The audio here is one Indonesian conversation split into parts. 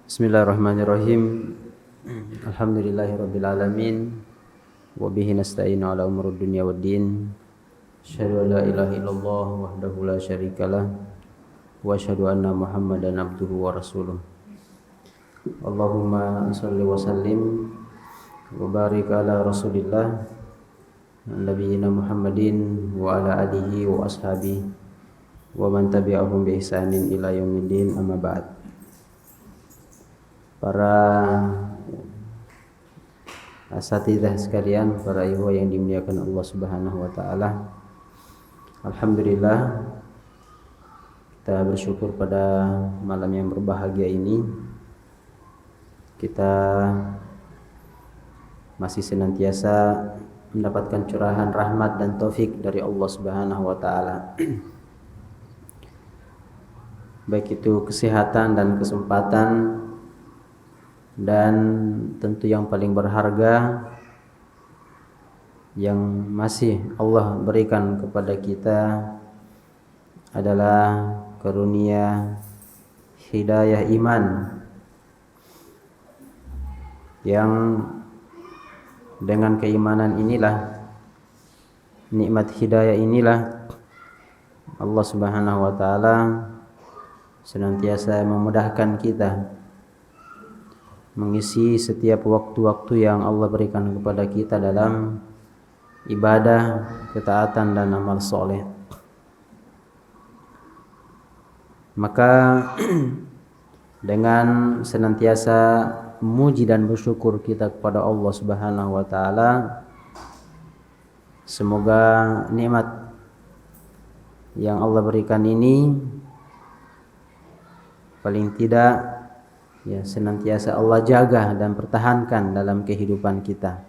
Bismillahirrahmanirrahim. Alhamdulillahirabbil alamin wa bihi nasta'inu ala umurud dunya waddin. Asyhadu an la ilaha illallah wahdahu la syarikalah wa asyhadu anna Muhammadan abduhu wa rasuluh. Allahumma shalli wa sallim wa barik ala Rasulillah nabiyina Muhammadin wa ala alihi wa ashabihi wa man tabi'ahum bi ihsanin ila yaumiddin, amma ba'd. Para asatidzah sekalian, para ikhwah yang dimuliakan Allah Subhanahu wa taala. Alhamdulillah, kita bersyukur pada malam yang berbahagia ini. Kita masih senantiasa mendapatkan curahan rahmat dan taufik dari Allah Subhanahu wa taala. Baik itu kesehatan dan kesempatan, dan tentu yang paling berharga yang masih Allah berikan kepada kita adalah karunia hidayah iman, yang dengan keimanan inilah, nikmat hidayah inilah, Allah Subhanahu wa taala senantiasa memudahkan kita mengisi setiap waktu-waktu yang Allah berikan kepada kita dalam ibadah, ketaatan dan amal soleh. Maka dengan senantiasa memuji dan bersyukur kita kepada Allah Subhanahu wa taala, semoga nikmat yang Allah berikan ini paling tidak senantiasa Allah jaga dan pertahankan dalam kehidupan kita.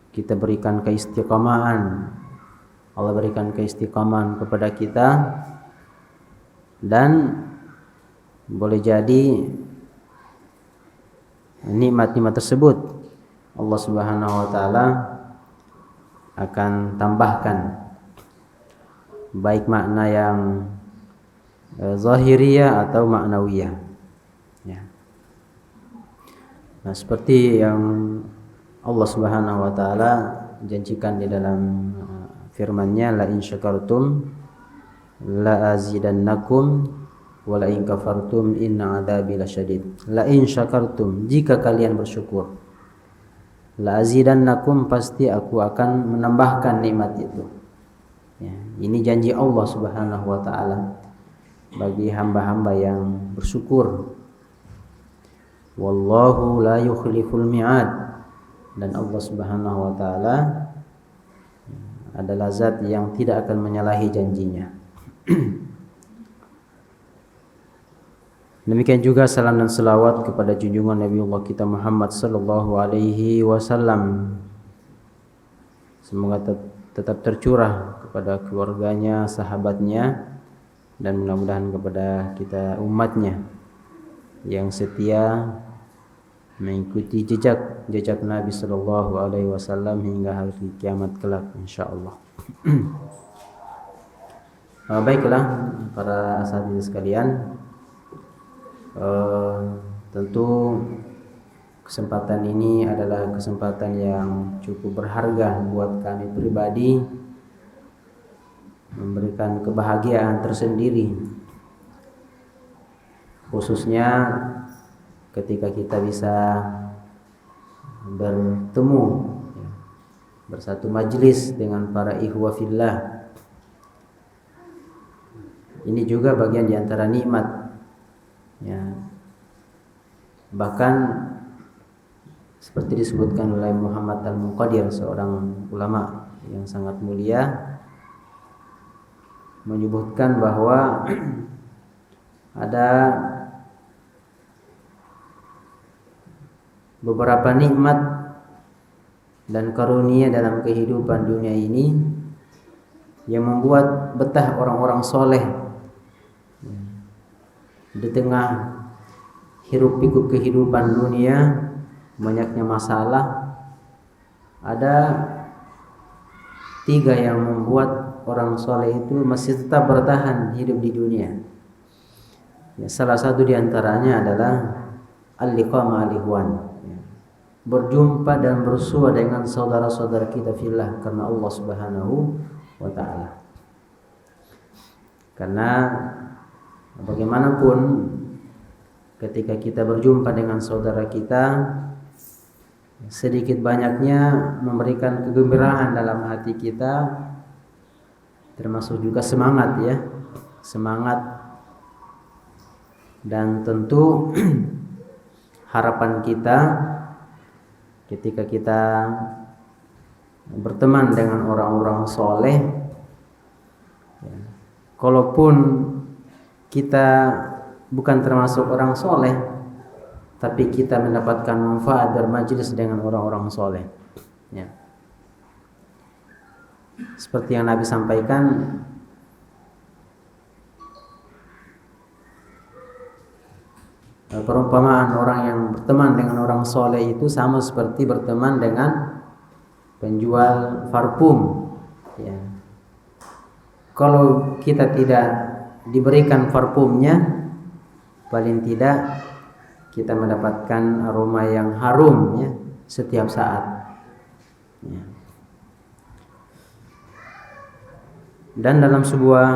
Kita berikan keistiqomahan, Allah berikan keistiqomahan kepada kita, dan boleh jadi nikmat-nikmat tersebut Allah Subhanahu wa taala akan tambahkan, baik makna yang zahiriyah atau ma'nawiyah. Nah, seperti yang Allah Subhanahu wa taala janjikan di dalam firman-Nya, la in syakartum la azidannakum wa la in kafartum inna adzabi lasyadid. La in syakartum, jika kalian bersyukur, la azidannakum, pasti aku akan menambahkan nikmat itu. Ya, ini janji Allah Subhanahu wa taala bagi hamba-hamba yang bersyukur. Wallahu la yukhliful mi'ad, dan Allah Subhanahu wa taala adalah zat yang tidak akan menyalahi janjinya. Demikian juga salam dan selawat kepada junjungan Nabi Allah kita Muhammad sallallahu alaihi wasallam. Semoga tetap tercurah kepada keluarganya, sahabatnya, dan mudah-mudahan kepada kita umatnya yang setia mengikuti jejak Nabi sallallahu alaihi wasallam hingga hari kiamat kelak, insyaallah. Baiklah para asatidz sekalian, tentu kesempatan ini adalah kesempatan yang cukup berharga buat kami pribadi, memberikan kebahagiaan tersendiri, khususnya ketika kita bisa bertemu, bersatu majlis dengan para ikhwah fillah. Ini juga bagian di antara nikmat, ya. Bahkan seperti disebutkan oleh Muhammad Al-Muqaddir, seorang ulama yang sangat mulia, menyebutkan bahwa ada beberapa nikmat dan karunia dalam kehidupan dunia ini yang membuat betah orang-orang soleh di tengah hiruk pikuk kehidupan dunia, banyaknya masalah. Ada 3 yang membuat orang soleh itu masih tetap bertahan hidup di dunia. Ya, salah satu di antaranya adalah al-liqa ma'al ikhwan. Ya. Berjumpa dan bersua dengan saudara-saudara kita fillah karena Allah Subhanahu wa taala. Karena bagaimanapun ketika kita berjumpa dengan saudara kita, sedikit banyaknya memberikan kegembiraan dalam hati kita, termasuk juga semangat ya, semangat, dan tentu harapan kita ketika kita berteman dengan orang-orang soleh, ya, kalaupun kita bukan termasuk orang soleh, tapi kita mendapatkan manfaat bermajlis dengan orang-orang soleh. Ya. Seperti yang Nabi sampaikan, perumpamaan orang yang berteman dengan orang soleh itu sama seperti berteman dengan penjual parfum. Ya. Kalau kita tidak diberikan parfumnya, paling tidak kita mendapatkan aroma yang harum ya setiap saat. Ya. Dan dalam sebuah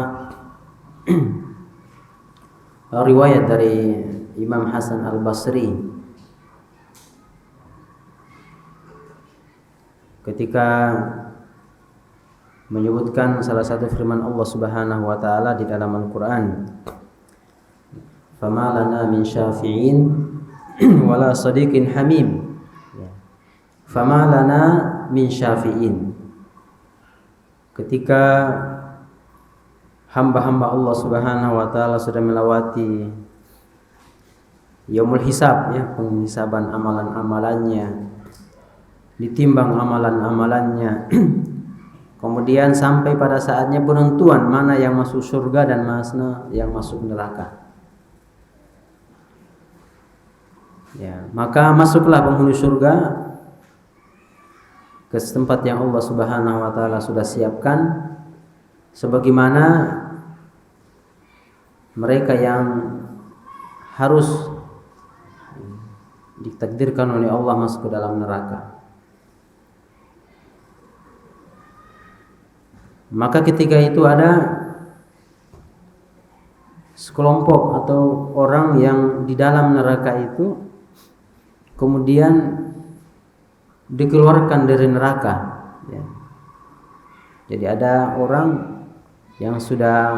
riwayat dari Imam Hasan Al-Basri, ketika menyebutkan salah satu firman Allah Subhanahu wa taala di dalam Al-Qur'an, "Fama lana min syafi'in wala sadiqin hamim." Fama lana min syafi'in. Ketika hamba-hamba Allah Subhanahu wa taala sudah melewati yaumul hisab ya, penghisaban amalan-amalannya, ditimbang amalan-amalannya. Kemudian sampai pada saatnya penentuan mana yang masuk surga dan mana yang masuk neraka. Ya, maka masuklah penghuni surga ke tempat yang Allah Subhanahu wa taala sudah siapkan, sebagaimana mereka yang harus ditakdirkan oleh Allah masuk ke dalam neraka. Maka ketika itu ada sekelompok atau orang yang di dalam neraka itu kemudian dikeluarkan dari neraka ya. Jadi ada orang yang sudah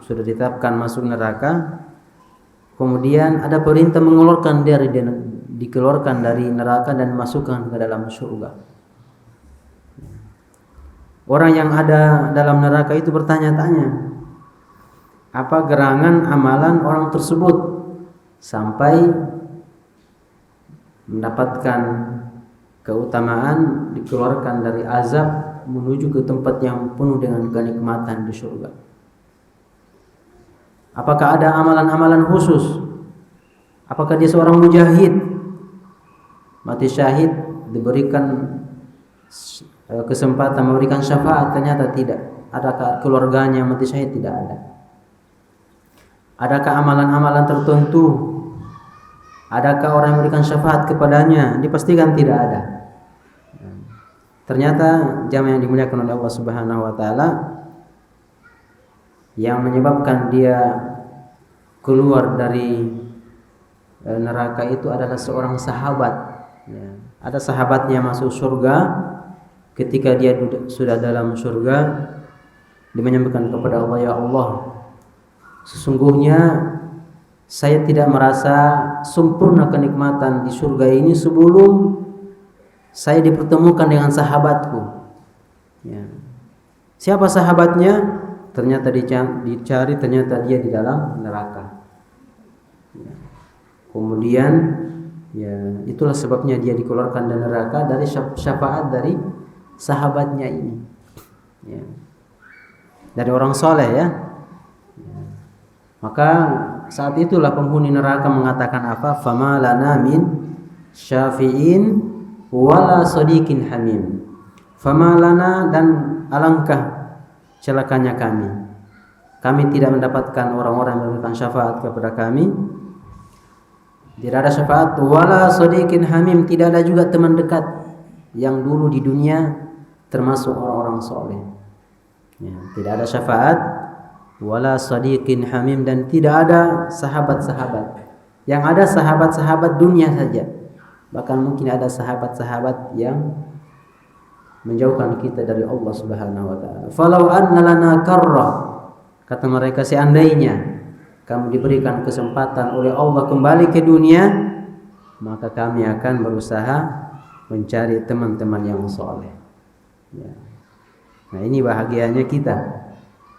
ditetapkan masuk neraka, kemudian ada perintah dikeluarkan dari neraka dan masukkan ke dalam surga. Orang yang ada dalam neraka itu bertanya-tanya, apa gerangan amalan orang tersebut sampai mendapatkan keutamaan dikeluarkan dari azab menuju ke tempat yang penuh dengan kenikmatan di surga. Apakah ada amalan-amalan khusus? Apakah dia seorang mujahid, mati syahid, diberikan kesempatan memberikan syafaat? Ternyata tidak. Adakah keluarganya mati syahid? Tidak ada. Adakah amalan-amalan tertentu? Adakah orang yang memberikan syafaat kepadanya? Dipastikan tidak ada. Ternyata jamaah yang dimuliakan oleh Allah Subhanahu wa taala, yang menyebabkan dia keluar dari neraka itu adalah seorang sahabat. Ya. Ada sahabatnya masuk surga, ketika dia sudah dalam surga, dia menyampaikan kepada Allah, ya Allah, sesungguhnya saya tidak merasa sempurna kenikmatan di surga ini sebelum saya dipertemukan dengan sahabatku. Ya. Siapa sahabatnya? Ternyata dicari, ternyata dia di dalam neraka. Ya. Kemudian, ya itulah sebabnya dia dikeluarkan dari neraka dari syafaat dari sahabatnya ini. Ya. Dari orang soleh ya. Ya. Maka saat itulah penghuni neraka mengatakan apa? Fama lana min syafi'in wala sadiqin hamim. Fama lana, dan alangkah celakanya kami, kami tidak mendapatkan orang-orang yang memberikan syafaat kepada kami. Tidak ada syafaat. Wala sadiqin hamim, tidak ada juga teman dekat yang dulu di dunia termasuk orang-orang soleh. Ya, tidak ada syafaat. Wala sadiqin hamim, dan tidak ada sahabat-sahabat. Yang ada sahabat-sahabat dunia saja. Bahkan mungkin ada sahabat-sahabat yang menjauhkan kita dari Allah Subhanahu wa taala. Falau anna lana karrah, kata mereka, seandainya kamu diberikan kesempatan oleh Allah kembali ke dunia, maka kami akan berusaha mencari teman-teman yang soleh. Ya. Nah, ini bahagianya kita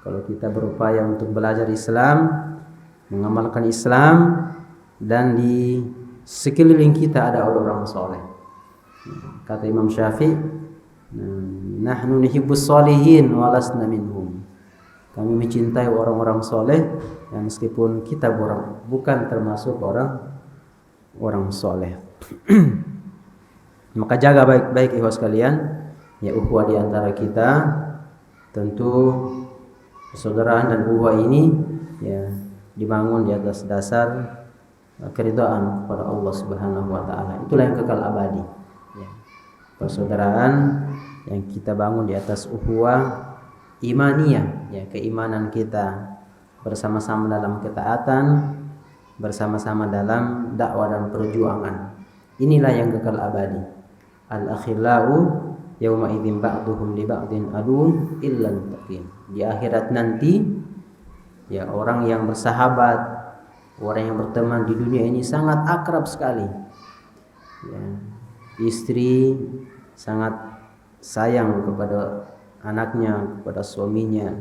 kalau kita berupaya untuk belajar Islam, mengamalkan Islam, dan di sekeliling kita ada orang soleh. Kata Imam Syafi'i, nahnu nuhibbus sholihin wa lasna minhum. Kami mencintai orang-orang soleh, yang meskipun kita bukan termasuk orang soleh. Maka jaga baik-baik ikhwas sekalian, ya, ukhuwah di antara kita. Tentu persaudaraan dan ukhuwah ini ya dibangun di atas dasar keridhaan kepada Allah Subhanahu wa taala. Itulah yang kekal abadi. Ya. Persaudaraan yang kita bangun di atas ukhuwah imaniyah, ya, keimanan kita bersama-sama dalam ketaatan, bersama-sama dalam dakwah dan perjuangan. Inilah yang kekal abadi. Al-akhillau yauma idzin ba'duhum li ba'din adun illa al-muttaqin. Di akhirat nanti, ya, orang yang bersahabat, orang yang berteman di dunia ini sangat akrab sekali. Ya, istri sangat sayang kepada anaknya, kepada suaminya.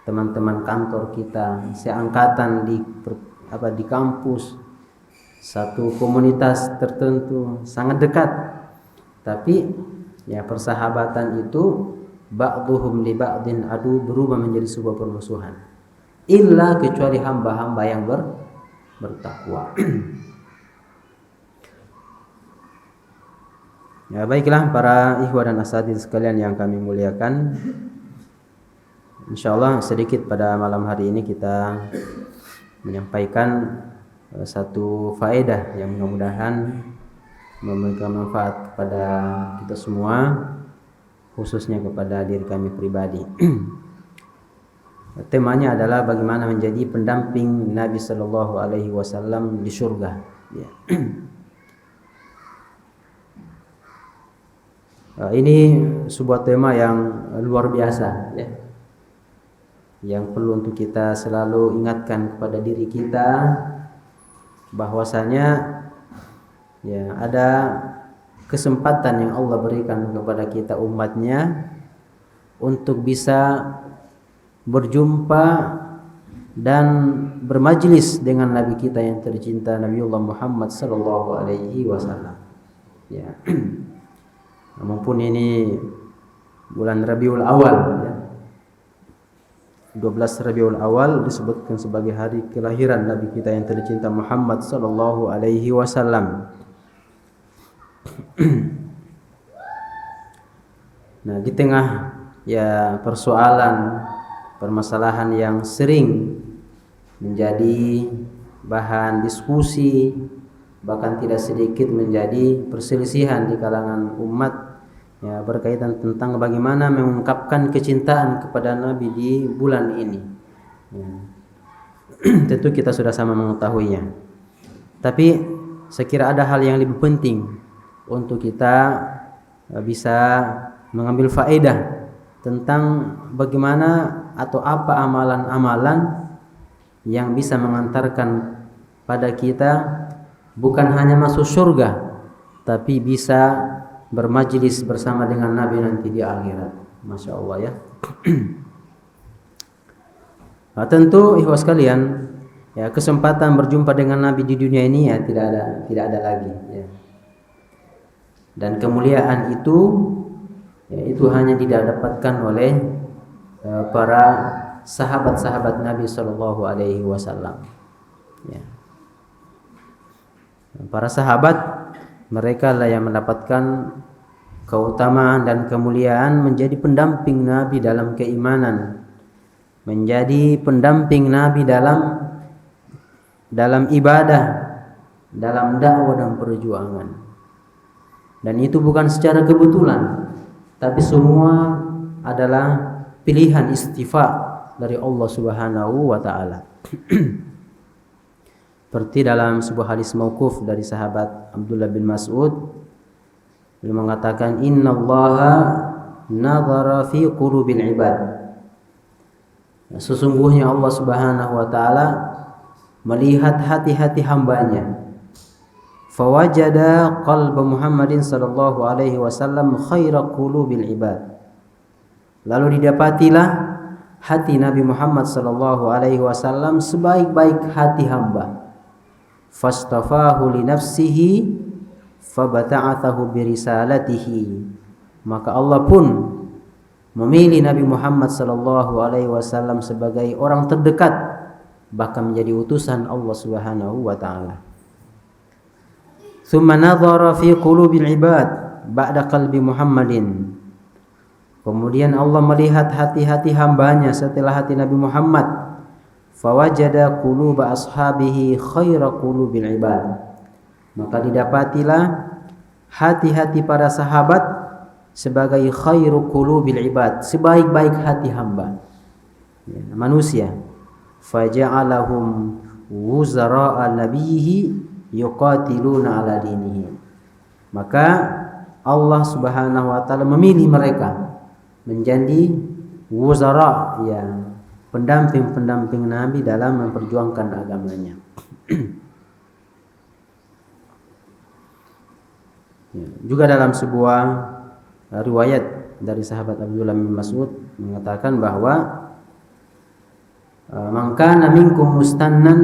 Teman-teman kantor kita, seangkatan di kampus, satu komunitas tertentu, sangat dekat. Tapi ya, persahabatan itu ba'duhum li ba'din adu, berubah menjadi sebuah permusuhan. Illa, kecuali hamba-hamba yang bertakwa. Ya, baiklah para ikhwah dan asatidz sekalian yang kami muliakan. Insyaallah sedikit pada malam hari ini kita menyampaikan satu faedah yang mudah-mudahan memberikan manfaat kepada kita semua, khususnya kepada diri kami pribadi. Temanya adalah bagaimana menjadi pendamping Nabi Sallallahu Alaihi Wasallam di surga. Ya. Ini sebuah tema yang luar biasa, ya, yang perlu untuk kita selalu ingatkan kepada diri kita bahwasanya ya ada kesempatan yang Allah berikan kepada kita umatnya untuk bisa berjumpa dan bermajlis dengan Nabi kita yang tercinta, Nabiullah Muhammad sallallahu alaihi wasallam. Ya. Maupun ini bulan Rabiul Awal, ya. 12 Rabiul Awal disebutkan sebagai hari kelahiran Nabi kita yang tercinta Muhammad sallallahu alaihi wasallam. Nah, di tengah ya persoalan, permasalahan yang sering menjadi bahan diskusi, bahkan tidak sedikit menjadi perselisihan di kalangan umat, ya, berkaitan tentang bagaimana mengungkapkan kecintaan kepada Nabi di bulan ini. Ya. Tentu kita sudah sama mengetahuinya. Tapi saya kira ada hal yang lebih penting untuk kita bisa mengambil faedah tentang bagaimana atau apa amalan-amalan yang bisa mengantarkan pada kita bukan hanya masuk surga, tapi bisa bermajlis bersama dengan Nabi nanti di akhirat. Masya Allah, ya. Nah, tentu ikhwas sekalian, ya, kesempatan berjumpa dengan Nabi di dunia ini ya tidak ada lagi, ya. Dan kemuliaan itu ya itu hanya didapatkan oleh para sahabat-sahabat Nabi sallallahu alaihi wasallam. Ya. Para sahabat, mereka lah yang mendapatkan keutamaan dan kemuliaan menjadi pendamping Nabi dalam keimanan, menjadi pendamping Nabi dalam ibadah, dalam dakwah dan perjuangan. Dan itu bukan secara kebetulan, tapi semua adalah pilihan istifa dari Allah Subhanahu wa taala. Seperti dalam sebuah hadis mauquf dari sahabat Abdullah bin Mas'ud, beliau mengatakan innallaha nadhara fi qulubil ibad. Sesungguhnya Allah Subhanahu wa taala melihat hati-hati hambanya. Fawajada qalba Muhammadin sallallahu alaihi wasallam khaira qulubil ibad. Lalu didapatilah hati Nabi Muhammad sallallahu alaihi wasallam sebaik-baik hati hamba. Fastafahu li nafsihi fabata'athahu bi risalatihi. Maka Allah pun memilih Nabi Muhammad sallallahu alaihi wasallam sebagai orang terdekat, bahkan menjadi utusan Allah Subhanahu wa taala. Tsumma nadhara fi qulubil ibad ba'da qalbi Muhammadin. Kemudian Allah melihat hati-hati hambanya setelah hati Nabi Muhammad. Fawajada quluba ashabihi khaira qulubil ibad. Maka didapatilah hati-hati para sahabat sebagai khairu qulubil ibad, sebaik-baik hati hamba manusia. Faja'alahum wuzara'a nabiyhi yuqatiluna ala dinihi. Maka Allah Subhanahu wa taala memilih mereka menjadi wuzara, ya, pendamping-pendamping Nabi dalam memperjuangkan agamanya. Juga dalam sebuah riwayat dari sahabat Abdullah bin Mas'ud mengatakan bahwa man kana minkum mustannan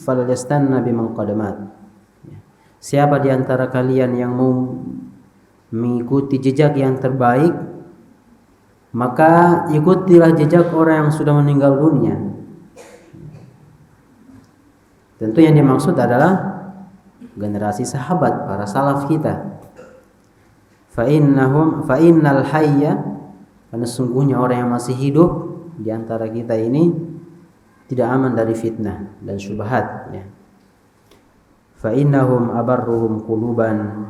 falyastanna biman qadamat. Siapa di antara kalian yang mau mengikuti jejak yang terbaik, maka ikutilah jejak orang yang sudah meninggal dunia. Tentu yang dimaksud adalah generasi sahabat, para salaf kita. Fa innal hayya, karena sungguhnya orang yang masih hidup di antara kita ini tidak aman dari fitnah dan syubhat, ya. Fa innahum abarruhum quluban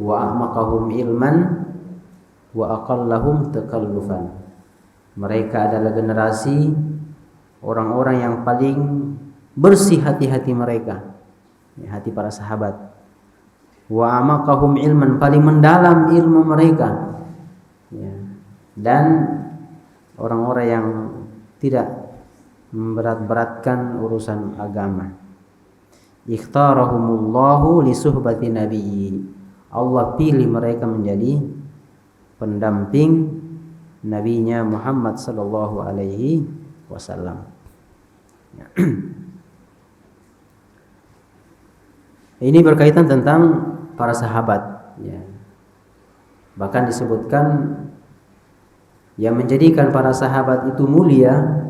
wa a'maqahum ilman wa aqallahum takallufan. Mereka adalah generasi orang-orang yang paling bersih hati-hati mereka, ya, hati para sahabat. Wa amaqahum ilman, paling mendalam ilmu mereka, ya. Dan orang-orang yang tidak memberat-beratkan urusan agama. Ikhtarahumullahu li suhbati nabiyyi. Allah pilih mereka menjadi pendamping nabinya Muhammad sallallahu alaihi wasallam. Ini berkaitan tentang para sahabat, ya. Bahkan disebutkan yang menjadikan para sahabat itu mulia,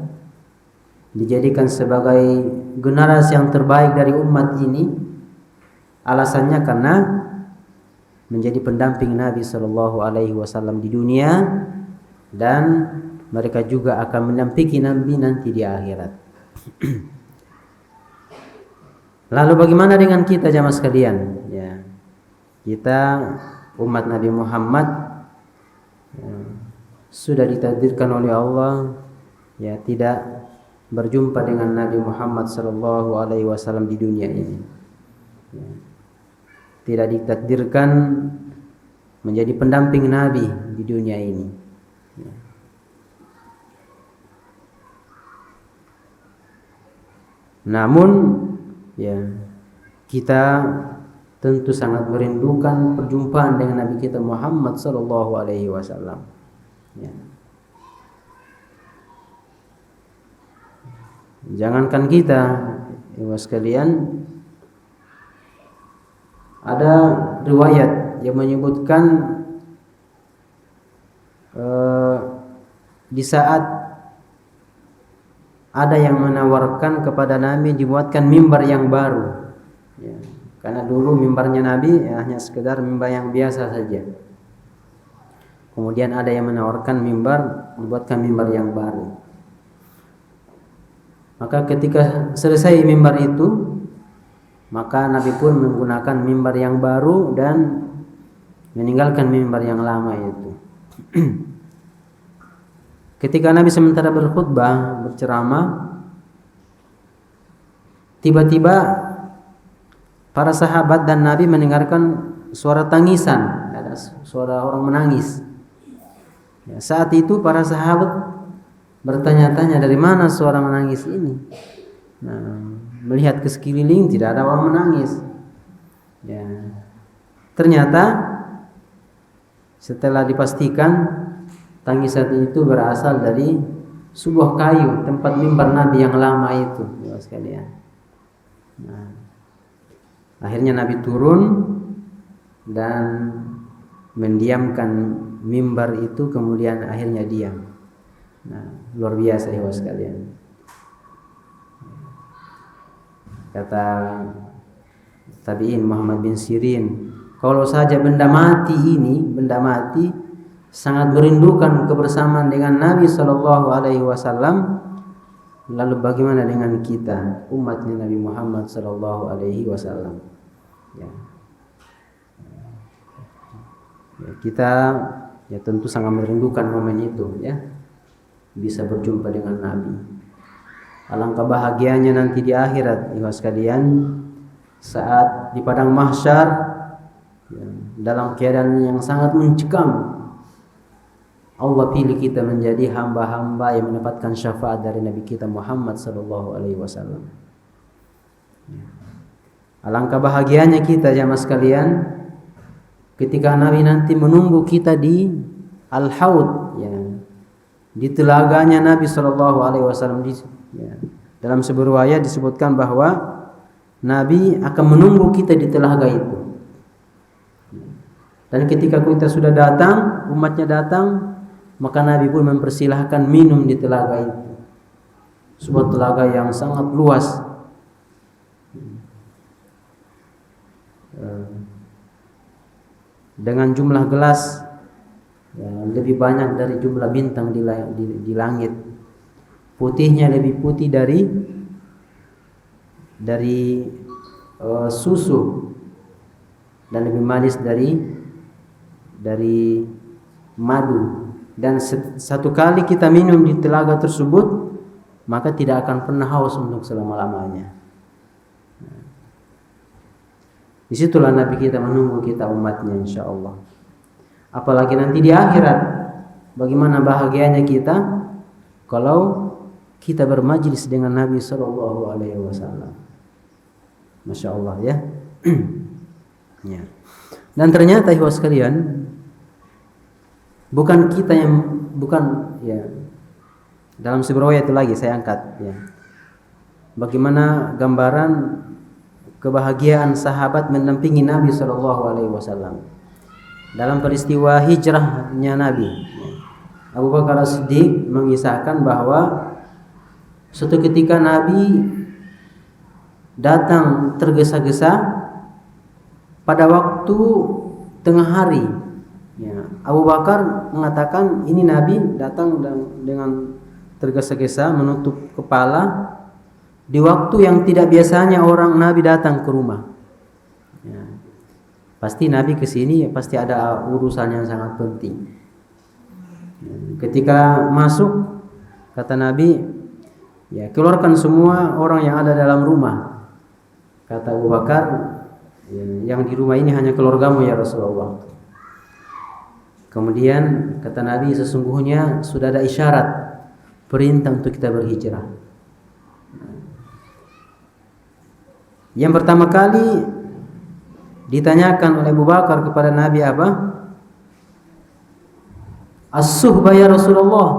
dijadikan sebagai generasi yang terbaik dari umat ini, alasannya karena menjadi pendamping Nabi sallallahu alaihi wasallam di dunia, dan mereka juga akan mendampingi Nabi nanti di akhirat. Lalu bagaimana dengan kita jamaah sekalian? Ya, kita umat Nabi Muhammad, ya, sudah ditakdirkan oleh Allah, ya, tidak berjumpa dengan Nabi Muhammad sallallahu alaihi wasallam di dunia ini. Ya, tidak ditakdirkan menjadi pendamping Nabi di dunia ini. Ya. Namun, ya, kita tentu sangat merindukan perjumpaan dengan Nabi kita Muhammad sallallahu alaihi wasallam. Ya. Jangankan kita, ya sekalian, ada riwayat yang menyebutkan di saat ada yang menawarkan kepada Nabi dibuatkan mimbar yang baru, ya, karena dulu mimbarnya Nabi, ya, hanya sekedar mimbar yang biasa saja. Kemudian ada yang menawarkan mimbar, dibuatkan mimbar yang baru. Maka ketika selesai mimbar itu, maka Nabi pun menggunakan mimbar yang baru dan meninggalkan mimbar yang lama itu. Ketika Nabi sementara berkhutbah, berceramah, tiba-tiba para sahabat dan Nabi mendengarkan suara tangisan, ada suara orang menangis. Ya, saat itu para sahabat bertanya-tanya, dari mana suara menangis ini? Nah, melihat ke sekeliling tidak ada orang menangis. Ya, ternyata setelah dipastikan tangisan itu berasal dari sebuah kayu tempat mimbar Nabi yang lama itu, ya sekalian. Nah, akhirnya Nabi turun dan mendiamkan mimbar itu, kemudian akhirnya diam. Nah, luar biasa ya sekalian. Kata tabi'in Muhammad bin Sirin, kalau saja benda mati sangat merindukan kebersamaan dengan Nabi Shallallahu Alaihi Wasallam, lalu bagaimana dengan kita umatnya Nabi Muhammad Shallallahu Alaihi Wasallam? Ya. Ya, kita ya tentu sangat merindukan momen itu, ya, bisa berjumpa dengan Nabi. Alangkah bahagianya nanti di akhirat, ya sekalian, saat di padang mahsyar, ya, dalam keadaan yang sangat mencekam, Allah pilih kita menjadi hamba-hamba yang mendapatkan syafaat dari Nabi kita Muhammad Sallallahu Alaihi Wasallam. Alangkah bahagianya kita jamaah sekalian, ketika Nabi nanti menunggu kita di Al-Haud, ya, di telaganya Nabi Sallallahu Alaihi Wasallam. Ya, dalam sebuah riwayat disebutkan bahwa Nabi akan menunggu kita di telaga itu. Dan ketika kita sudah datang, umatnya datang, maka Nabi pun mempersilahkan minum di telaga itu. Sebuah telaga yang sangat luas. Dengan jumlah gelas ya, lebih banyak dari jumlah bintang di langit. Putihnya lebih putih dari susu, dan lebih manis dari madu. Dan satu kali kita minum di telaga tersebut, maka tidak akan pernah haus untuk selama-lamanya. Disitulah Nabi kita menunggu kita umatnya, insya Allah. Apalagi nanti di akhirat, bagaimana bahagianya kita kalau kita bermajlis dengan Nabi Sallallahu Alaihi Wasallam. Masya Allah, ya. Ya. Dan ternyata ikhwah sekalian, bukan ya, dalam sebuah riwayat itu lagi saya angkat, ya, bagaimana gambaran kebahagiaan sahabat mendampingi Nabi Sallallahu Alaihi Wasallam dalam peristiwa hijrahnya Nabi. Abu Bakar As-Siddiq mengisahkan bahwa suatu ketika Nabi datang tergesa-gesa pada waktu tengah hari. Ya, Abu Bakar mengatakan ini Nabi datang dengan tergesa-gesa menutup kepala di waktu yang tidak biasanya orang Nabi datang ke rumah. Ya, pasti Nabi kesini pasti ada urusan yang sangat penting. Ya, ketika masuk, kata Nabi, ya, keluarkan semua orang yang ada dalam rumah. Kata Abu Bakar, ya, yang di rumah ini hanya keluargamu ya Rasulullah. Kemudian kata Nabi, sesungguhnya sudah ada isyarat perintah untuk kita berhijrah. Yang pertama kali ditanyakan oleh Abu Bakar kepada Nabi apa? As-suhbah ya Rasulullah.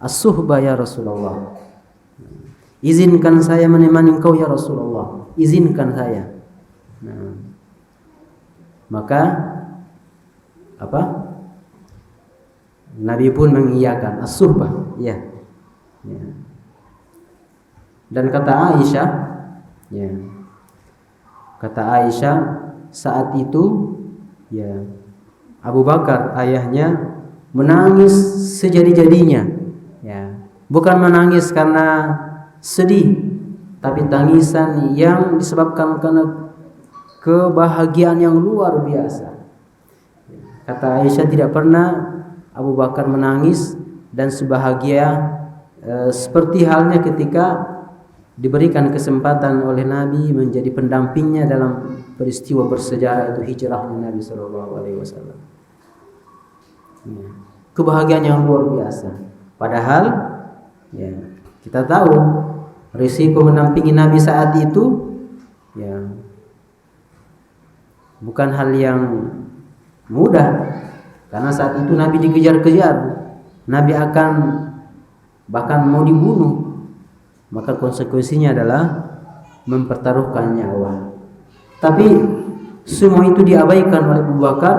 As-suhbah ya Rasulullah. Izinkan saya menemani engkau ya Rasulullah. Izinkan saya. Nah, maka apa? Nabi pun mengiyakan as-suhbah, ya. Ya. Dan kata Aisyah, ya, kata Aisyah saat itu, ya, Abu Bakar ayahnya menangis sejadi-jadinya, ya, bukan menangis karena sedih, tapi tangisan yang disebabkan karena kebahagiaan yang luar biasa. Kata Aisyah, tidak pernah Abu Bakar menangis dan sebahagia seperti halnya ketika diberikan kesempatan oleh Nabi menjadi pendampingnya dalam peristiwa bersejarah itu hijrahnya Nabi Shallallahu Alaihi Wasallam. Kebahagiaan yang luar biasa. Padahal ya, kita tahu risiko mendampingi Nabi saat itu ya bukan hal yang mudah, karena saat itu Nabi dikejar-kejar, Nabi akan bahkan mau dibunuh. Maka konsekuensinya adalah mempertaruhkan nyawa. Tapi semua itu diabaikan oleh Abu Bakar,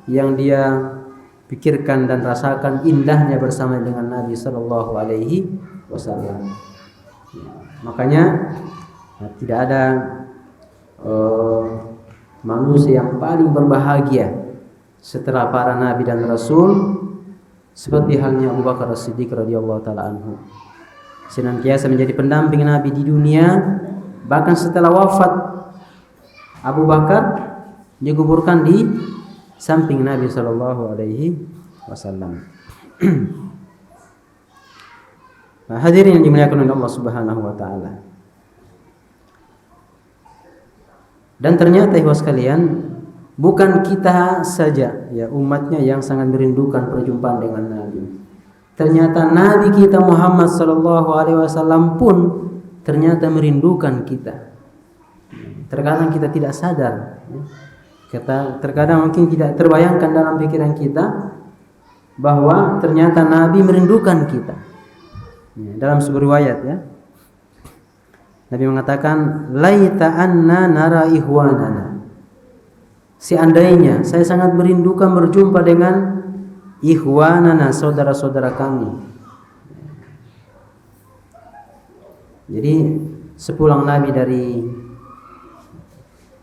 yang dia pikirkan dan rasakan indahnya bersama dengan Nabi Sallallahu Alaihi Wasallam. Makanya tidak ada manusia yang paling berbahagia setelah para Nabi dan Rasul seperti halnya Abu Bakar As-Siddiq radhiyallahu taala anhu. Senantiasa menjadi pendamping Nabi di dunia, bahkan setelah wafat Abu Bakar dikuburkan di samping Nabi Sallallahu Alaihi Wasallam. Nah, hadirin yang dimuliakan oleh Allah Subhanahu Wa Taala. Dan ternyata ikhwas sekalian, bukan kita saja ya umatnya yang sangat merindukan perjumpaan dengan Nabi. Ternyata Nabi kita Muhammad Sallallahu Alaihi Wasallam pun ternyata merindukan kita. Terkadang kita tidak sadar, terkadang mungkin tidak terbayangkan dalam pikiran kita bahwa ternyata Nabi merindukan kita. Dalam sebuah riwayat ya, Nabi mengatakan, laita anna nara ihwanana. Seandainya saya sangat merindukan berjumpa dengan ikhwanana, saudara-saudara kami. Jadi sepulang Nabi dari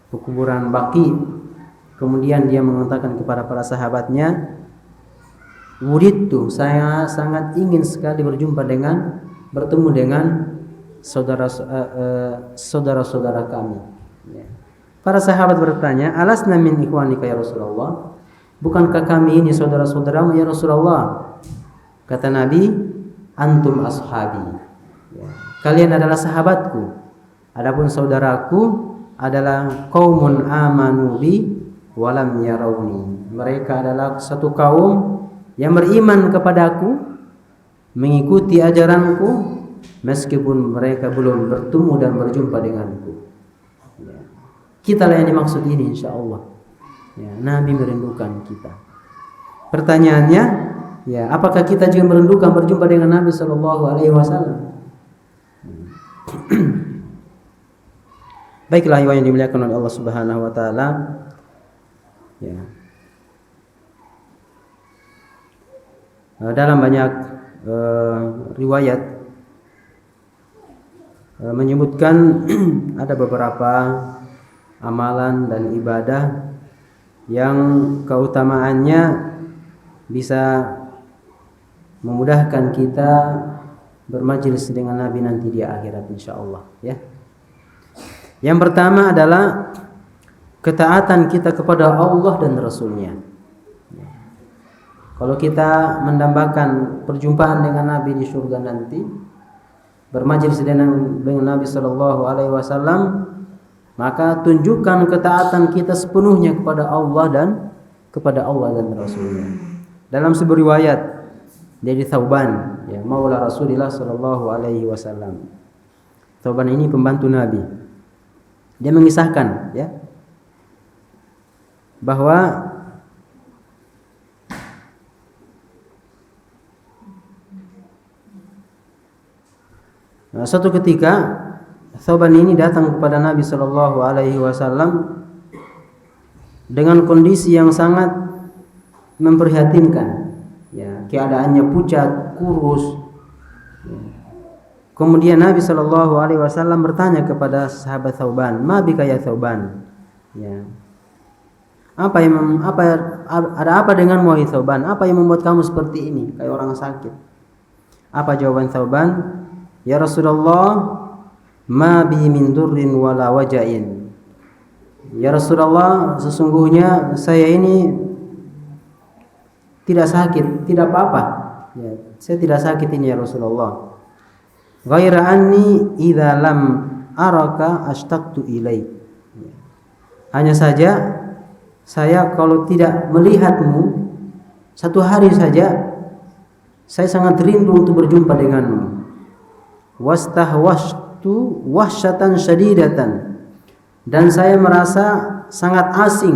kuburan Baqi, kemudian dia mengatakan kepada para sahabatnya, wudidtu, saya sangat ingin sekali bertemu dengan saudara-saudara kami. Para sahabat bertanya, alasna min ikhwanika ya Rasulullah? Bukankah kami ini saudara-saudaramu ya Rasulullah? Kata Nabi, antum ashabi. Kalian adalah sahabatku. Adapun saudaraku adalah qaumun amanu bi walam yarawni. Mereka adalah satu kaum yang beriman kepadaku, mengikuti ajaranku, meskipun mereka belum bertemu dan berjumpa denganku. Kita lah yang dimaksud ini insyaallah. Ya, Nabi merindukan kita. Pertanyaannya, ya, apakah kita juga merindukan berjumpa dengan Nabi Sallallahu Alaihi Wasallam? Baiklah yang dimuliakan oleh Allah Subhanahu Wa Taala. Ya. Dalam banyak riwayat menyebutkan ada beberapa amalan dan ibadah yang keutamaannya bisa memudahkan kita bermajelis dengan Nabi nanti di akhirat insyaallah ya. Yang pertama adalah ketaatan kita kepada Allah dan Rasulnya. Kalau kita mendambakan perjumpaan dengan Nabi di surga nanti, bermajelis dengan Nabi Sallallahu Alaihi Wasallam, maka tunjukkan ketaatan kita sepenuhnya kepada Allah dan Rasulnya. Dalam sebuah riwayat dari Thauban, ya, Maula Rasulullah Sallallahu Alaihi Wasallam. Thauban ini pembantu Nabi. Dia mengisahkan, ya, bahwa suatu ketika Thauban ini datang kepada Nabi Sallallahu Alaihi Wasallam dengan kondisi yang sangat memprihatinkan, ya, keadaannya pucat, kurus. Kemudian Nabi Sallallahu Alaihi Wasallam bertanya kepada sahabat Thauban, "Ma bika ya Thauban?" Ya. Ada apa denganmu wahai Thauban? Apa yang membuat kamu seperti ini, kayak orang sakit? Apa jawaban Thauban? Ya Rasulullah, ma bi min durrin wala wajain. Ya Rasulullah, sesungguhnya saya ini tidak sakit, tidak apa-apa. Ya, saya tidak sakit ini ya Rasulullah. Ghaira anni idza lam araka ashtaqtu ilaik. Hanya saja saya kalau tidak melihatmu satu hari saja, saya sangat rindu untuk berjumpa denganmu. Wastahwashtu wahsyatan syadidatan. Dan saya merasa sangat asing,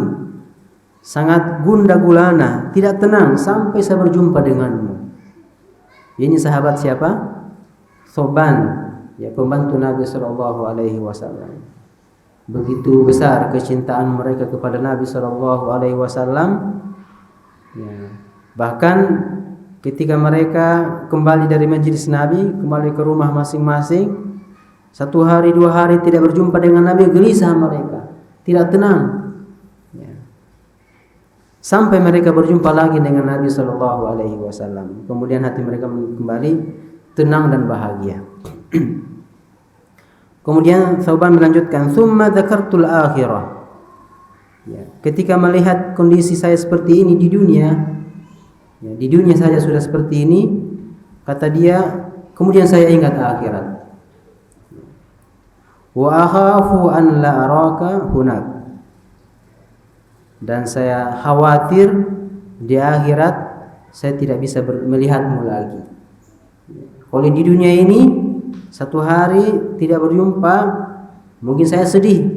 sangat gundah gulana, tidak tenang sampai saya berjumpa denganmu. Ini sahabat siapa? Thauban, ya, pembantu Nabi sallallahu alaihi wasallam. Begitu besar kecintaan mereka kepada Nabi sallallahu alaihi wasallam. Ya, bahkan ketika mereka kembali dari majelis Nabi, kembali ke rumah masing-masing, 1 hari 2 hari tidak berjumpa dengan Nabi, gelisah mereka, tidak tenang. Ya. Sampai mereka berjumpa lagi dengan Nabi sallallahu alaihi wasallam. Kemudian hati mereka kembali tenang dan bahagia. Kemudian Thauban melanjutkan, "Tsumma dzakartul akhirah." Ya, ketika melihat kondisi saya seperti ini di dunia, ya, di dunia saja sudah seperti ini, kata dia, kemudian saya ingat akhirat. Wa akhafu an la araka hunak. Dan saya khawatir di akhirat saya tidak bisa melihatmu lagi. Kalau di dunia ini 1 hari tidak berjumpa, mungkin saya sedih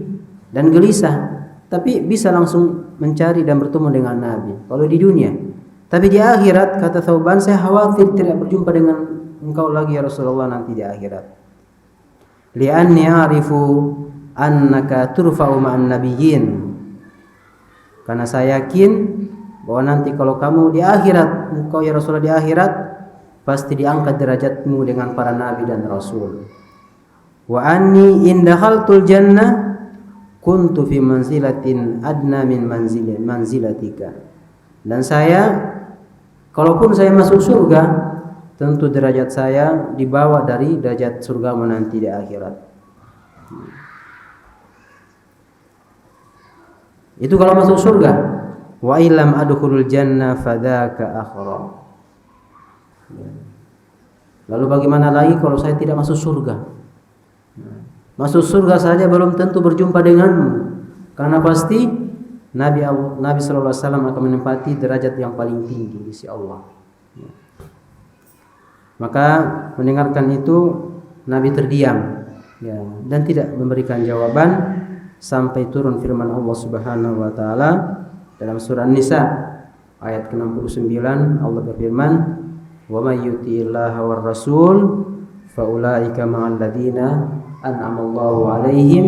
dan gelisah, tapi bisa langsung mencari dan bertemu dengan Nabi kalau di dunia. Tapi di akhirat, kata Thauban, saya khawatir tidak berjumpa dengan engkau lagi ya Rasulullah nanti di akhirat. Li'anni a'rifu annaka turfa'u ma'an nabiyyin. Karena saya yakin bahwa nanti kalau kamu di akhirat, engkau ya Rasulullah di akhirat, pasti diangkat derajatmu dengan para nabi dan rasul. Wa anni in dakhaltul jannah kuntu fi manzilatin adna min manzilatika. Dan saya, kalaupun saya masuk surga, tentu derajat saya di bawah dari derajat surgamu nanti di akhirat. Itu kalau masuk surga. Wa illam adkhulul jannah fadzaka akhra. Lalu bagaimana lagi kalau saya tidak masuk surga? Masuk surga saja belum tentu berjumpa denganmu, karena pasti Nabi sallallahu alaihi wasallam akan menempati derajat yang paling tinggi di sisi Allah. Maka mendengarkan itu Nabi terdiam, ya, dan tidak memberikan jawaban sampai turun firman Allah Subhanahu wa taala dalam surah An-Nisa ayat ke-69. Allah berfirman, "Wa may yuti'illaha war rasul fa ulaika ma'al ladzina an'ama Allahu 'alaihim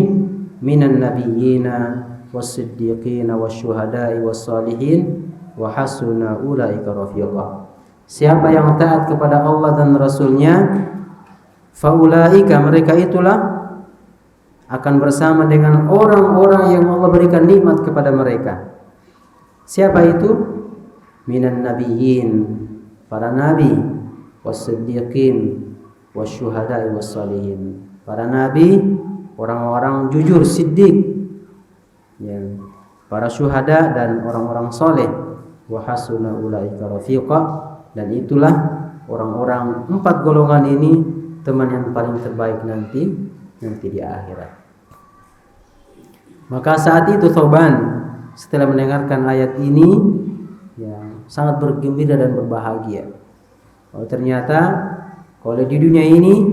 minan nabiyyina was-siddiqina wasyuhada'i was-salihin wa hasuna ulaika rafiqa." Siapa yang taat kepada Allah dan Rasulnya, faulaika, mereka itulah akan bersama dengan orang-orang yang Allah berikan nikmat kepada mereka. Siapa itu? Minan nabiyyin, para nabi, was-siddiqin, wasyuhada'i was-salihin. Para nabi, orang-orang jujur, siddiq, ya, para syuhada dan orang-orang soleh. Wa hasuna ulaika rafiqa. Dan itulah orang-orang 4 golongan ini teman yang paling terbaik nanti di akhirat. Maka saat itu Thauban setelah mendengarkan ayat ini, ya, sangat bergembira dan berbahagia. Oh, ternyata kalau di dunia ini,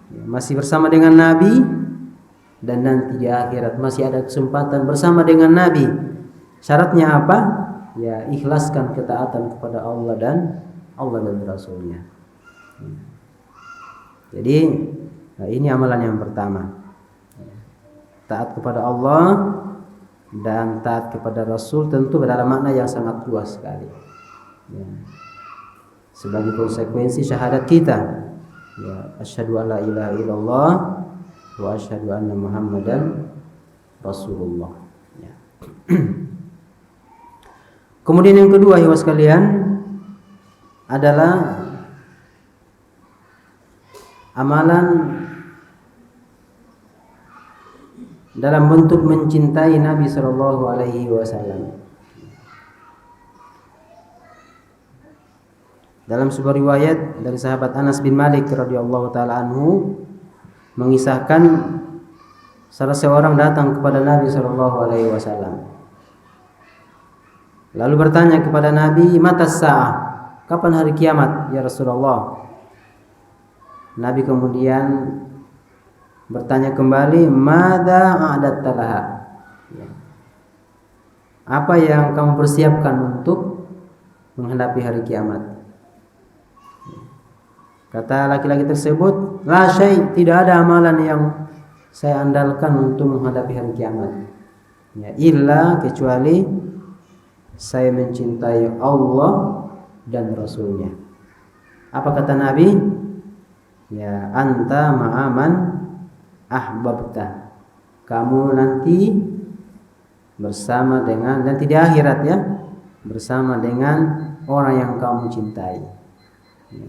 ya, masih bersama dengan Nabi, dan nanti di akhirat masih ada kesempatan bersama dengan Nabi. Syaratnya apa? Ya, ikhlaskan ketaatan kepada Allah dan Rasulnya. Jadi ini amalan yang pertama, taat kepada Allah dan taat kepada Rasul, tentu dalam makna yang sangat luas sekali, ya. Sebagai konsekuensi syahadat kita, ya, asyhadu alla ilaha illallah wa asyhadu anna muhammadan rasulullah, ya. Kemudian yang kedua, ya sekalian, adalah amalan dalam bentuk mencintai Nabi sallallahu alaihi wasallam. Dalam sebuah riwayat dari sahabat Anas bin Malik radhiyallahu taala anhu mengisahkan salah seorang datang kepada Nabi sallallahu alaihi wasallam. Lalu bertanya kepada Nabi, "Mata sa'ah?" Kapan hari kiamat ya Rasulullah? Nabi kemudian bertanya kembali, "Madza a'datta laha?" Apa yang kamu persiapkan untuk menghadapi hari kiamat? Kata laki-laki tersebut, "La syai', tidak ada amalan yang saya andalkan untuk menghadapi hari kiamat. Ya, illa kecuali saya mencintai Allah dan Rasulnya." Apa kata Nabi? Ya, anta ma'aman ahbabta. Kamu nanti bersama dengan, dan tidak akhirat ya, bersama dengan orang yang kamu cintai. Ya.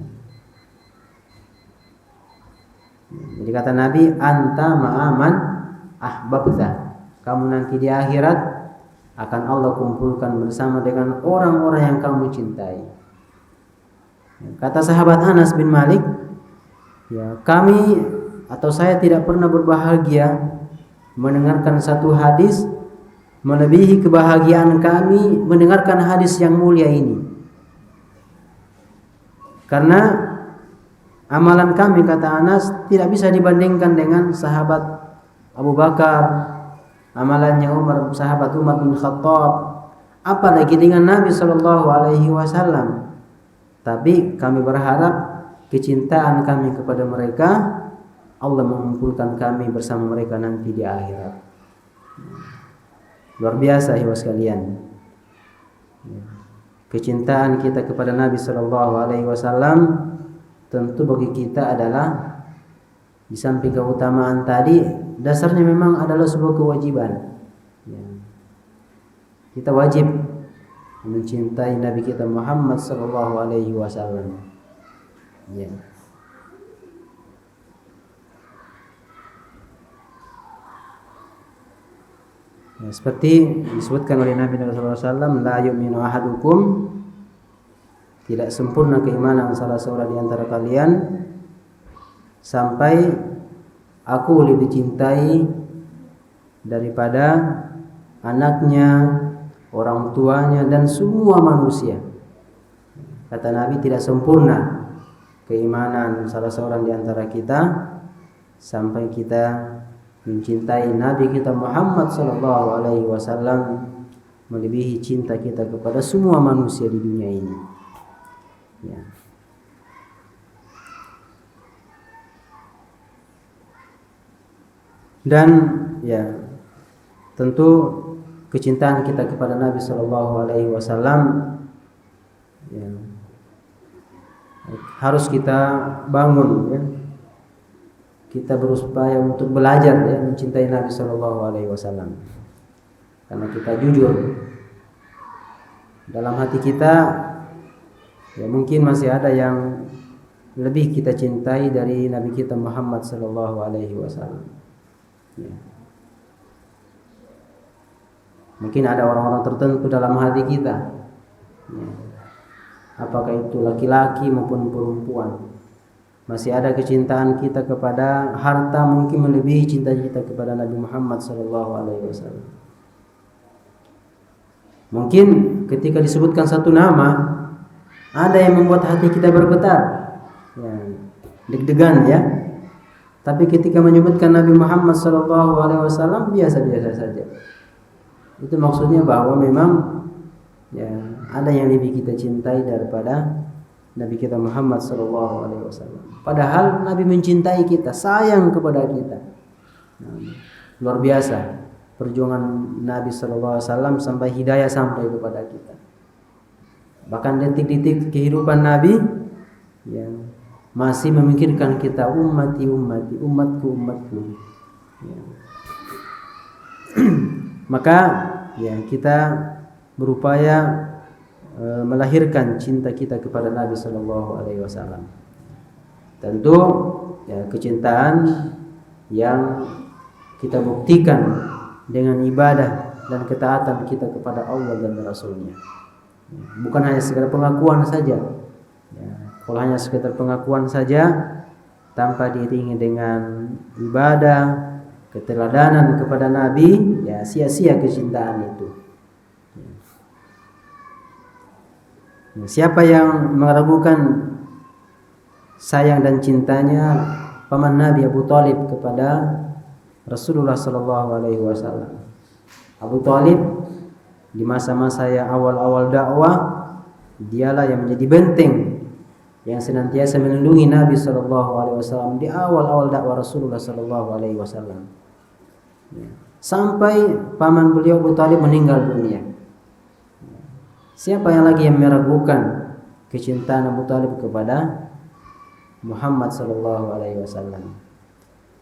Jadi kata Nabi, anta ma'aman ahbabta. Kamu nanti di akhirat akan Allah kumpulkan bersama dengan orang-orang yang kamu cintai. Kata sahabat Anas bin Malik, ya, kami atau saya tidak pernah berbahagia mendengarkan satu hadis melebihi kebahagiaan kami mendengarkan hadis yang mulia ini. Karena amalan kami, kata Anas, tidak bisa dibandingkan dengan sahabat Abu Bakar, amalannya Umar, sahabat Umar bin Khattab, apalagi dengan Nabi sallallahu alaihi wasallam. Tapi kami berharap kecintaan kami kepada mereka, Allah mengumpulkan kami bersama mereka nanti di akhirat. Luar biasa ya sekalian. Kecintaan kita kepada Nabi sallallahu alaihi wasallam tentu bagi kita adalah, di samping keutamaan tadi, dasarnya memang adalah sebuah kewajiban. Ya. Kita wajib mencintai Nabi kita Muhammad sallallahu alaihi wasallam. Ya. Ya, seperti disebutkan oleh Nabi sallallahu alaihi wasallam, la yu'minu ahadukum, tidak sempurna keimanan salah seorang di antara kalian sampai aku lebih cintai daripada anaknya, orang tuanya, dan semua manusia. Kata Nabi, tidak sempurna keimanan salah seorang di antara kita sampai kita mencintai Nabi kita Muhammad sallallahu alaihi wasallam melebihi cinta kita kepada semua manusia di dunia ini. Ya. Dan ya, tentu kecintaan kita kepada Nabi sallallahu alaihi wasallam ya, harus kita bangun ya. Kita berupaya untuk belajar ya, mencintai Nabi sallallahu alaihi wasallam. Karena kita jujur dalam hati kita, ya mungkin masih ada yang lebih kita cintai dari Nabi kita Muhammad sallallahu alaihi wasallam. Ya. Mungkin ada orang-orang tertentu dalam hati kita. Ya. Apakah itu laki-laki maupun perempuan. Masih ada kecintaan kita kepada harta mungkin melebihi cinta kita kepada Nabi Muhammad sallallahu alaihi wasallam. Mungkin ketika disebutkan satu nama, ada yang membuat hati kita bergetar, ya, deg-degan ya. Tapi ketika menyebutkan Nabi Muhammad sallallahu alaihi wasallam biasa-biasa saja. Itu maksudnya bahwa memang ya ada yang lebih kita cintai daripada Nabi kita Muhammad sallallahu alaihi wasallam. Padahal Nabi mencintai kita, sayang kepada kita. Luar biasa perjuangan Nabi sallallahu alaihi wasallam sampai hidayah sampai kepada kita. Bahkan detik-detik kehidupan Nabi yang masih memikirkan kita, ummati ummati, umatku umatku. Ya. Maka ya kita berupaya melahirkan cinta kita kepada Nabi sallallahu alaihi wasallam. Tentu ya, kecintaan yang kita buktikan dengan ibadah dan ketaatan kita kepada Allah dan Rasulnya. Bukan hanya sekedar pengakuan saja. Ya, kalau hanya sekedar pengakuan saja tanpa diiringi dengan ibadah, keteladanan kepada Nabi, ya sia-sia kecintaan itu. Ya, siapa yang meragukan sayang dan cintanya paman Nabi Abu Thalib kepada Rasulullah sallallahu alaihi wasallam. Abu Thalib di masa-masa yang awal-awal dakwah, dialah yang menjadi benteng yang senantiasa melindungi Nabi sallallahu alaihi wasallam di awal-awal dakwah Rasulullah sallallahu alaihi wasallam. Ya. Sampai paman beliau Abu Thalib meninggal dunia. Siapa yang lagi yang meragukan kecintaan Abu Thalib kepada Muhammad sallallahu alaihi wasallam?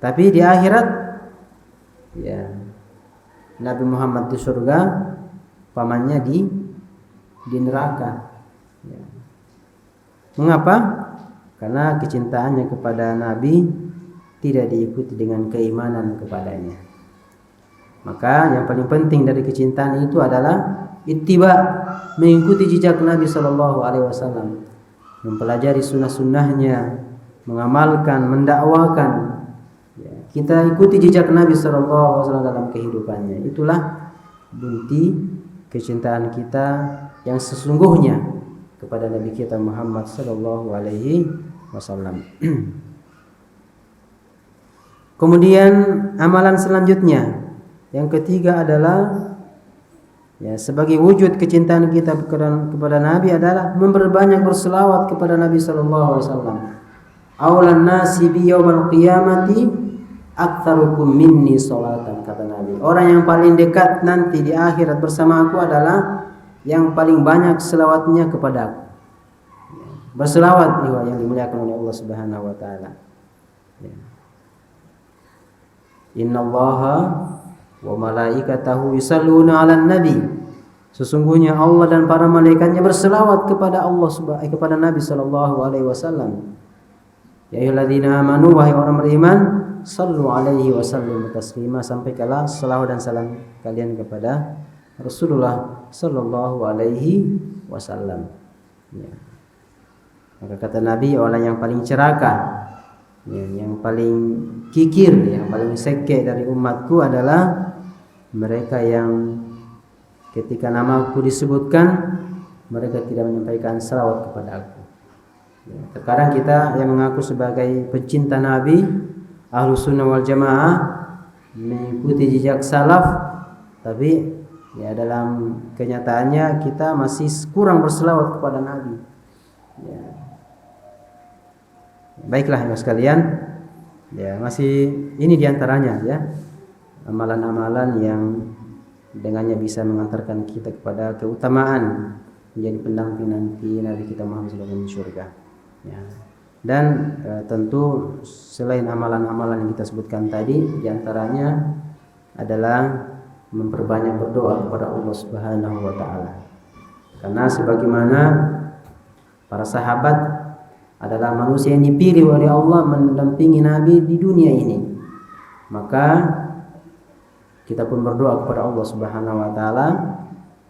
Tapi di akhirat, ya, Nabi Muhammad di surga, pamannya di neraka. Ya. Mengapa? Karena kecintaannya kepada Nabi tidak diikuti dengan keimanan kepadanya. Maka yang paling penting dari kecintaan itu adalah ittiba, mengikuti jejak Nabi sallallahu alaihi wasallam, mempelajari sunnah-sunnahnya, mengamalkan, mendakwakan. Ya, kita ikuti jejak Nabi sallallahu alaihi wasallam dalam kehidupannya. Itulah bukti kecintaan kita yang sesungguhnya kepada Nabi kita Muhammad sallallahu alaihi wasallam. Kemudian amalan selanjutnya yang ketiga adalah, ya, sebagai wujud kecintaan kita kepada Nabi adalah memperbanyak berselawat kepada Nabi sallallahu alaihi wasallam. Aulan nasi bi yaumil qiyamati aktsarukum minni sholatan, kata Nabi. Orang yang paling dekat nanti di akhirat bersama aku adalah yang paling banyak selawatnya kepada aku. Berselawat yang dimuliakan oleh Allah Subhanahu wa taala. Ya. Innallaha wa malaikatahu yusalluna 'alan nabi. Sesungguhnya Allah dan para malaikatnya berselawat kepada kepada Nabi sallallahu alaihi wasallam. Ya ayyuhalladzina amanu, wahai orang beriman, sallu alaihi wasallimu taslima, sampaikanlah selawat dan salam kalian kepada Rasulullah sallallahu alaihi wasallam. Ya. Maka kata Nabi, orang yang paling celaka, ya, yang paling kikir, yang paling seke dari umatku adalah mereka yang ketika namaku disebutkan mereka tidak menyampaikan salawat kepada aku. Ya, sekarang kita yang mengaku sebagai pecinta Nabi, Ahlus Sunnah wal Jamaah, mengikuti jejak salaf, tapi ya dalam kenyataannya kita masih kurang berselawat kepada Nabi. Ya. Baiklah ya sekalian, ya masih ini diantaranya, ya, amalan-amalan yang dengannya bisa mengantarkan kita kepada keutamaan menjadi pendamping nanti Nabi kita Muhammad SAW di surga. Ya. Dan tentu selain amalan-amalan yang kita sebutkan tadi, diantaranya adalah memperbanyak berdoa kepada Allah Subhanahu wa taala. Karena sebagaimana para sahabat adalah manusia yang dipilih oleh Allah mendampingi Nabi di dunia ini, maka kita pun berdoa kepada Allah Subhanahu wa taala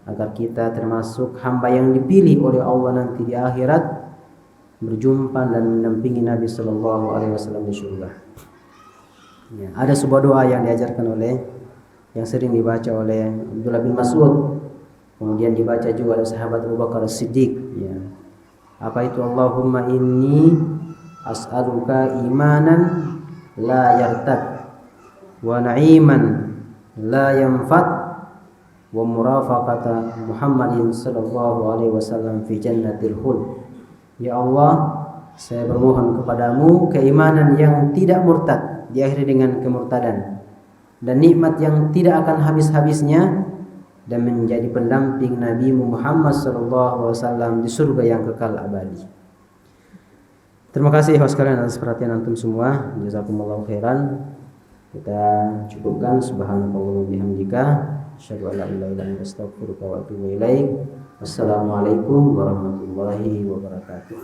agar kita termasuk hamba yang dipilih oleh Allah nanti di akhirat, berjumpa dan mendampingi Nabi sallallahu alaihi wasallam di surga. Ya, ada sebuah doa yang diajarkan yang sering dibaca oleh Abdullah bin Mas'ud, kemudian dibaca juga oleh sahabat Abu Bakar As-Siddiq, ya. Apa itu? Allahumma inni as'aluka imanan la yartad wa na'iman la yanfad wa murafaqata Muhammadin sallallahu alaihi wasallam fi jannatil khuld. Ya Allah, saya bermohon kepadamu keimanan yang tidak murtad diakhiri dengan kemurtadan, dan nikmat yang tidak akan habis-habisnya, dan menjadi pendamping Nabi Muhammad SAW di surga yang kekal abadi. Terima kasih sekalian atas perhatian antum semua. Jazakumullahu khairan. Kita cukupkan. Subhanallah bihamdika, asyhadu an la ilaha illa anta, astaghfiruka wa atubu ilaik. Wassalamualaikum warahmatullahi wabarakatuh.